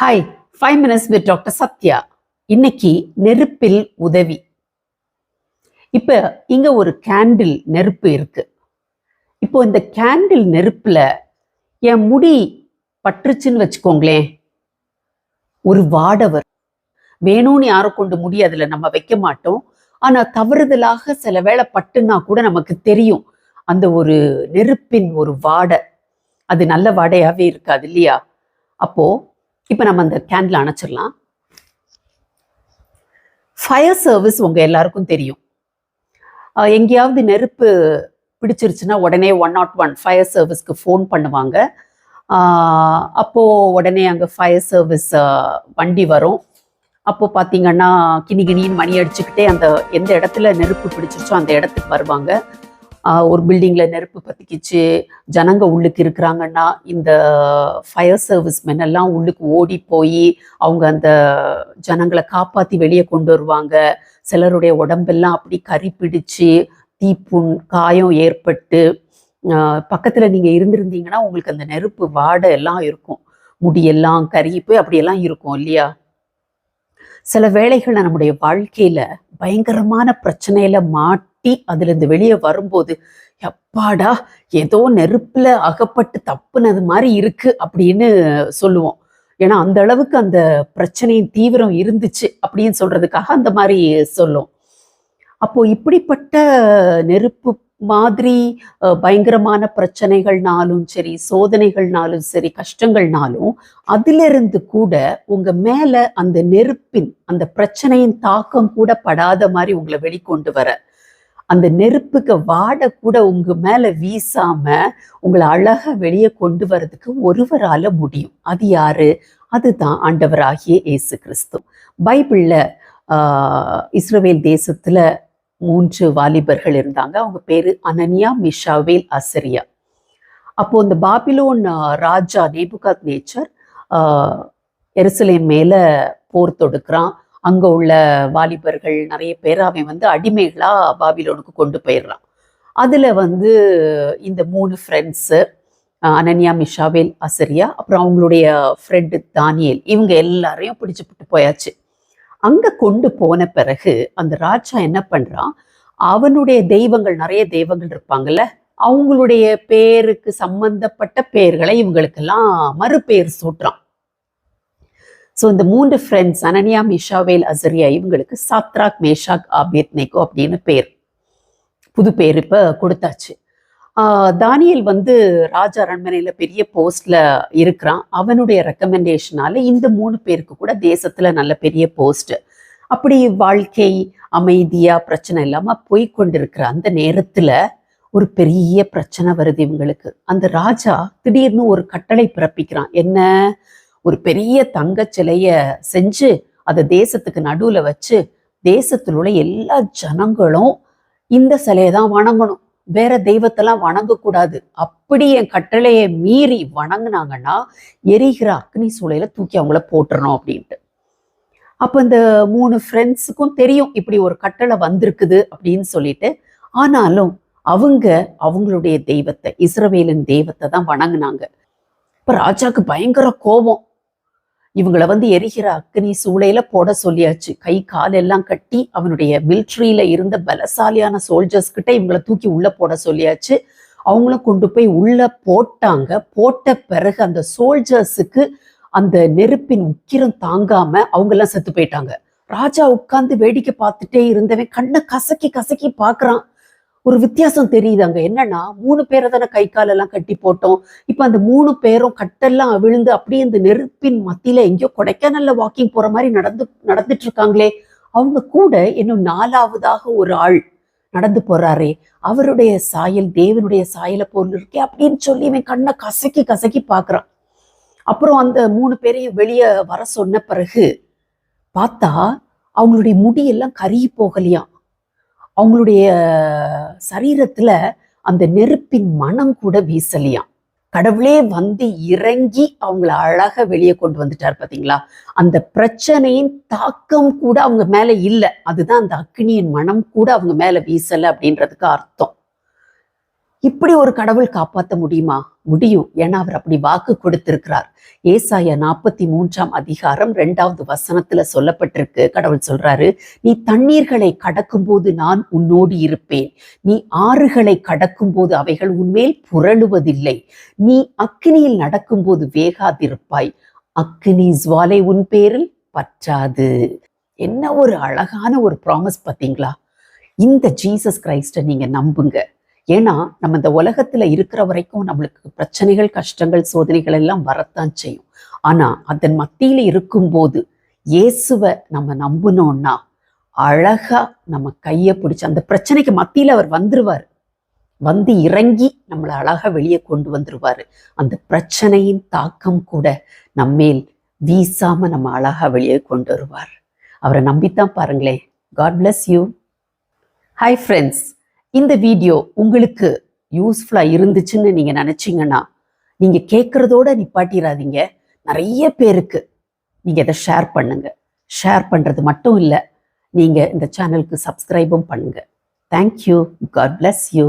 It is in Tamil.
Hi, 5 minutes with doctor Sathya. இன்னைக்கு நெருப்பில் உதவி. இப்ப இங்க ஒரு கேண்டில் நெருப்பு இருக்கு. இப்போ இந்த கேண்டில் நெருப்புல என் முடி பற்றுச்சுன்னு வச்சுக்கோங்களேன், ஒரு வாடை வரும். வேணும்னு யாரும் கொண்டு முடி அதுல நம்ம வைக்க மாட்டோம். ஆனா தவறுதலாக சில வேளை பட்டுன்னா கூட நமக்கு தெரியும் அந்த ஒரு நெருப்பின் ஒரு வாடை. அது நல்ல வாடையாவே இருக்காது இல்லையா? அப்போ இப்ப நம்ம அந்த கேண்டில் அணைச்சிடலாம். ஃபயர் சர்வீஸ் உங்க எல்லாருக்கும் தெரியும். எங்கேயாவது நெருப்பு பிடிச்சிருச்சுன்னா உடனே 101 ஃபயர் சர்வீஸ்க்கு ஃபோன் பண்ணுவாங்க. அப்போ உடனே அங்கே ஃபயர் சர்வீஸ் வண்டி வரும். அப்போ பார்த்தீங்கன்னா கிணிகிணின்னு மணி அடிச்சுக்கிட்டே அந்த எந்த இடத்துல நெருப்பு பிடிச்சிருச்சோ அந்த இடத்துக்கு வருவாங்க. ஒரு பில்டிங்கில் நெருப்பு பற்றிக்கிச்சு, ஜனங்க உள்ளுக்கு இருக்கிறாங்கன்னா இந்த ஃபயர் சர்வீஸ் மென் எல்லாம் உள்ளுக்கு ஓடி போய் அவங்க அந்த ஜனங்களை காப்பாற்றி வெளியே கொண்டு வருவாங்க. சிலருடைய உடம்பெல்லாம் அப்படி கறி பிடிச்சு தீப்புண் காயம் ஏற்பட்டு பக்கத்தில் நீங்கள் இருந்திருந்தீங்கன்னா உங்களுக்கு அந்த நெருப்பு வாடை எல்லாம் இருக்கும். முடியெல்லாம் கறி போய் அப்படியெல்லாம் இருக்கும் இல்லையா? சில வேளைகள் நம்முடைய வாழ்க்கையில பயங்கரமான பிரச்சனையில மாட்டி அதுல இருந்து வெளியே வரும்போது எப்பாடா ஏதோ நெருப்புல அகப்பட்டு தப்புனது மாதிரி இருக்கு அப்படின்னு சொல்லுவோம். ஏன்னா அந்த அளவுக்கு அந்த பிரச்சனையின் தீவிரம் இருந்துச்சு அப்படின்னு சொல்றதுக்காக அந்த மாதிரி சொல்லும். அப்போ இப்படிப்பட்ட நெருப்பு மாதிரி பயங்கரமான பிரச்சனைகள்னாலும் சரி, சோதனைகள்னாலும் சரி, கஷ்டங்கள்னாலும் அதிலிருந்து கூட உங்க மேல அந்த நெருப்பின் அந்த பிரச்சனையின் தாக்கம் கூட படாத மாதிரி உங்களை வெளிக்கொண்டு வர, அந்த நெருப்புக்கு வாட கூட உங்க மேல வீசாம உங்களை அழகா வெளியே கொண்டு வரதுக்கு ஒருவரால முடியும். அது யாரு? அதுதான் ஆண்டவராகிய இயேசு கிறிஸ்து. பைபிள்ல இஸ்ரவேல் தேசத்துல 3 வாலிபர்கள் இருந்தாங்க. அவங்க பேரு அனனியா, மிஷாவேல், அசரியா. அப்போ இந்த பாபிலோன் ராஜா நேபுகாத்நேச்சர் எருசலேம் மேல போர் தொடுக்கிறான். அங்க உள்ள வாலிபர்கள் நிறைய பேர் அவன் அடிமைகளா பாபிலோனுக்கு கொண்டு போயிடுறான். அதுல இந்த 3 ஃப்ரெண்ட்ஸு, அனனியா, மிஷாவேல், அசரியா, அப்புறம் அவங்களுடைய ஃப்ரெண்டு தானியேல், இவங்க எல்லாரையும் பிடிச்சுப்பட்டு போயாச்சு. அங்க கொண்டு போன பிறகு அந்த ராஜா என்ன பண்றான், அவனுடைய தெய்வங்கள், நிறைய தெய்வங்கள் இருப்பாங்கல்ல, அவங்களுடைய பேருக்கு சம்பந்தப்பட்ட பெயர்களை இவங்களுக்கெல்லாம் மறுபெயர் சூட்டுறான். ஸோ இந்த 3 ஃப்ரெண்ட்ஸ் அனனியா, மிஷாவேல், அசரியா, இவங்களுக்கு சாத்ராக், மேஷாக், ஆபேத்நேகோ அப்படின்னு பேர், புது பேர் இப்ப கொடுத்தாச்சு. தானியேல் ராஜா அரண்மனையில பெரிய போஸ்ட்ல இருக்கிறான். அவனுடைய ரெக்கமெண்டேஷனால இந்த 3 பேருக்கு கூட தேசத்துல நல்ல பெரிய போஸ்ட். அப்படி வாழ்க்கை அமைதியா பிரச்சனை இல்லாம போய் கொண்டிருக்கிற அந்த நேரத்துல ஒரு பெரிய பிரச்சனை வருது இவங்களுக்கு. அந்த ராஜா திடீர்னு ஒரு கட்டளை பிறப்பிக்கிறான். என்ன? ஒரு பெரிய தங்க சிலைய செஞ்சு அதை தேசத்துக்கு நடுவுல வச்சு தேசத்தில் உள்ள எல்லா ஜனங்களும் இந்த சிலையை தான் வணங்கணும், வேற தெய்வத்தெல்லாம் வணங்கக்கூடாது. அப்படி என் கட்டளையை மீறி வணங்கினாங்கன்னா எரிகிற அக்னி சூளையில தூக்கி அவங்கள போட்டுறணும் அப்படின்ட்டு. அப்ப இந்த 3 ஃப்ரெண்ட்ஸுக்கும் தெரியும் இப்படி ஒரு கட்டளை வந்திருக்குது அப்படின்னு சொல்லிட்டு. ஆனாலும் அவங்களுடைய தெய்வத்தை, இஸ்ரவேலின் தெய்வத்தை தான் வணங்கினாங்க. இப்ப ராஜாக்கு பயங்கர கோபம். இவங்களை எரிகிற அக்னி சூளையில போட சொல்லியாச்சு. கை கால் எல்லாம் கட்டி அவனுடைய மிலிட்ரியில இருந்த பலசாலியான சோல்ஜர்ஸ் கிட்ட இவங்களை தூக்கி உள்ள போட சொல்லியாச்சு. அவங்களும் கொண்டு போய் உள்ள போட்டாங்க. போட்ட பிறகு அந்த சோல்ஜர்ஸுக்கு அந்த நெருப்பின் உக்கிரம் தாங்காம அவங்க எல்லாம் செத்து போயிட்டாங்க. ராஜா உட்கார்ந்து வேடிக்கை பார்த்துட்டே இருந்தவன் கண்ணை கசக்கி கசக்கி பாக்குறான். ஒரு வித்தியாசம் தெரியுது அங்க. என்னன்னா 3 பேரை தானே கை காலெல்லாம் கட்டி போட்டோம். இப்ப அந்த 3 பேரும் கட்டெல்லாம் விழுந்து அப்படியே இந்த நெருப்பின் மத்தியில எங்கேயோ கொடைக்கானல்ல வாக்கிங் போற மாதிரி நடந்துட்டு இருக்காங்களே. அவங்க கூட இன்னும் 4ஆவதாக ஒரு ஆள் நடந்து போறாரே, அவருடைய சாயல் தேவனுடைய சாயலை போல் இருக்கே அப்படின்னு சொல்லி இவன் கண்ணை கசக்கி கசக்கி பாக்குறான். அப்புறம் அந்த 3 பேரையும் வெளியே வர சொன்ன பிறகு பார்த்தா அவங்களுடைய முடியெல்லாம் கருகி போகலையாம். அவங்களுடைய சரீரத்துல அந்த நெருப்பின் மனம் கூட வீசலியாம். கடவுளே இறங்கி அவங்கள அழகா வெளியே கொண்டு வந்துட்டார். பாத்தீங்களா? அந்த பிரச்சனையின் தாக்கம் கூட அவங்க மேல இல்லை. அதுதான் அந்த அக்னியின் மனம் கூட அவங்க மேல வீசல அப்படின்றதுக்கு அர்த்தம். இப்படி ஒரு கடவுள் காப்பாற்ற முடியுமா? முடியும். ஏன்னா அவர் அப்படி வாக்கு கொடுத்திருக்கிறார். ஏசாயா 43 அதிகாரம் 2வது வசனத்துல சொல்லப்பட்டிருக்கு. கடவுள் சொல்றாரு, நீ தண்ணீர்களை கடக்கும் போது நான் உன்னோடு இருப்பேன், நீ ஆறுகளை கடக்கும் போது அவைகள் உன்மேல் புரளுவதில்லை, நீ அக்கினியில் நடக்கும் போது வேகாதிருப்பாய், அக்கினி ஜுவாலை உன் பேரில் பற்றாது. என்ன ஒரு அழகான ஒரு ப்ராமிஸ் பார்த்தீங்களா? இந்த ஜீசஸ் கிரைஸ்ட நீங்க நம்புங்க. ஏன்னா நம்ம இந்த உலகத்துல இருக்கிற வரைக்கும் நம்மளுக்கு பிரச்சனைகள், கஷ்டங்கள், சோதனைகள் எல்லாம் வரத்தான் செய்யும். ஆனா அதன் மத்தியில இருக்கும்போது இயேசுவை நம்ம நம்பினோம்னா அழகா நம்ம கையை பிடிச்சு அந்த பிரச்சனைக்கு மத்தியில அவர் வந்துருவார். வந்து இறங்கி நம்மளை அழகா வெளியே கொண்டு வந்துருவாரு. அந்த பிரச்சனையின் தாக்கம் கூட நம்மேல் வீசாம நம்ம அழகா வெளியே கொண்டு வருவார். அவரை நம்பித்தான் பாருங்களேன். God bless you. Hi friends, இந்த வீடியோ உங்களுக்கு யூஸ்ஃபுல்லாக இருந்துச்சுன்னு நீங்கள் நினச்சிங்கன்னா நீங்கள் கேட்குறதோட நிப்பாட்டிடாதீங்க. நிறைய பேருக்கு நீங்கள் இதை ஷேர் பண்ணுங்க. ஷேர் பண்ணுறது மட்டும் இல்லை, நீங்கள் இந்த சேனலுக்கு சப்ஸ்கிரைபும் பண்ணுங்க. தேங்க்யூ. God bless you.